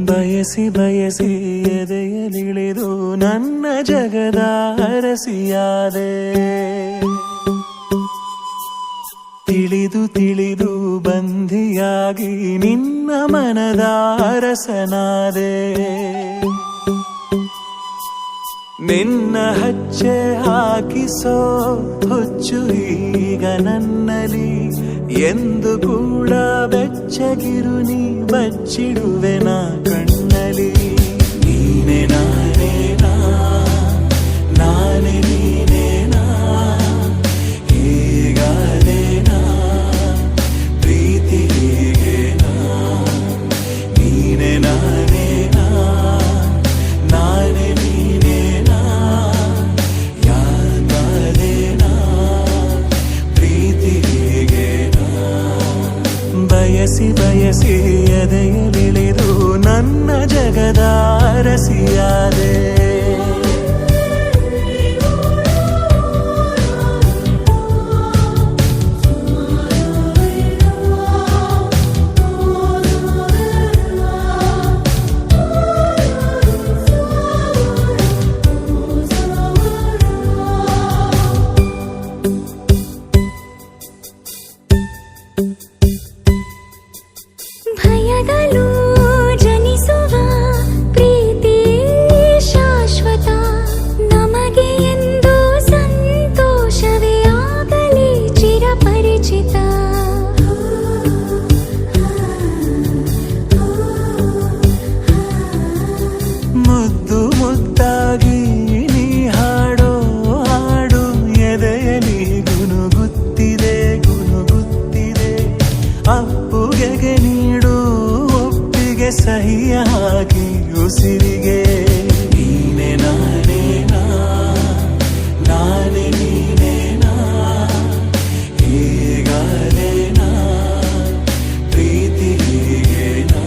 ಬಯಸಿ ಬಯಸಿ ಎದೆಯಲಿಳಿದು ನನ್ನ ಜಗದ ಅರಸಿಯಾದೆ. ತಿಳಿದು ತಿಳಿದು ಬಂಧಿಯಾಗಿ ನಿನ್ನ ಮನದ ಅರಸನಾದೆ. ನಿನ್ನ ಹಚ್ಚೆ ಹಾಕಿಸೋ ಹುಚ್ಚು ಈಗ ನನ್ನಲ್ಲಿ ಎಂದು ಕೂಡ ಬೆಚ್ಚಗಿರು ನೀ ಬಚ್ಚಿಡುವೆನ ಕಣ್ಣಲಿ. ನೀನೆ ನಾನೇನಾ ನಾನೇ ನೀನೇನಾ ಹೀಗಾದೇನಾ ಪ್ರೀತಿ ಹೀಗೇನಾ. ನೀನೆ ನಾನೇನಾ ನಾನೇ ನೀನೇನಾ ಯಾಕಾದೇನಾ ಪ್ರೀತಿ ಹೀಗೇನಾ. ಬಯಸಿ ಬಯಸಿ ಎದೆಯಲಿಳಿದು ನನ್ನ ಜಗದ ಅರಸಿಯಾದೆ. ಭಯಗಳು ಜನಿಸುವ ಪ್ರೀತಿ ಶಾಶ್ವತ. ನಮಗೆ ಎಂದು ಸಂತೋಷವೇ ಆಗಲಿ ಚಿರಪರಿಚಿತ. ಮುದ್ದು ಮುದ್ದಾಗಿ ನೀ ಹಾಡೋ ಹಾಡು ಎದೆಯಲಿ ಗುನುಗುತ್ತಿದೆ ಗುನುಗುತ್ತಿದೆ. ಅಪ್ಪುಗೆಗೆ ನೀಡು ಒಪ್ಪಿಗೆ ಸಹಿಯ ಹಾಕಿ ಉಸಿರಿಗೆ. ನೀನೆ ನಾನೇನಾ ನಾನೇ ನೀನೇನಾ ಹೀಗಾದೇನಾ ಪ್ರೀತಿ ಹೀಗೇನಾ.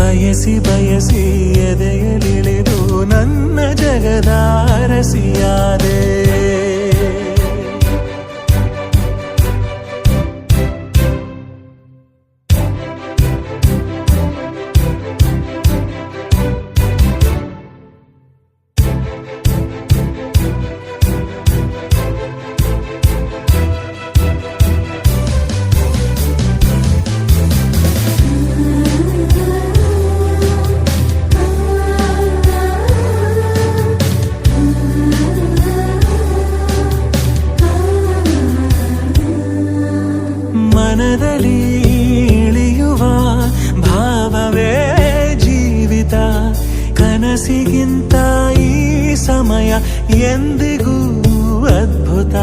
ಬಯಸಿ ಬಯಸಿ ಎದೆಯಲಿಳಿದು ನನ್ನ ಜಗದ ಅರಸಿಯಾದೆ. ಮನದಲ್ಲಿ ಇಳಿಯುವ ಭಾವವೇ ಜೀವಿತ. ಕನಸಿಗಿಂತ ಈ ಸಮಯ ಎಂದಿಗೂ ಅದ್ಭುತ.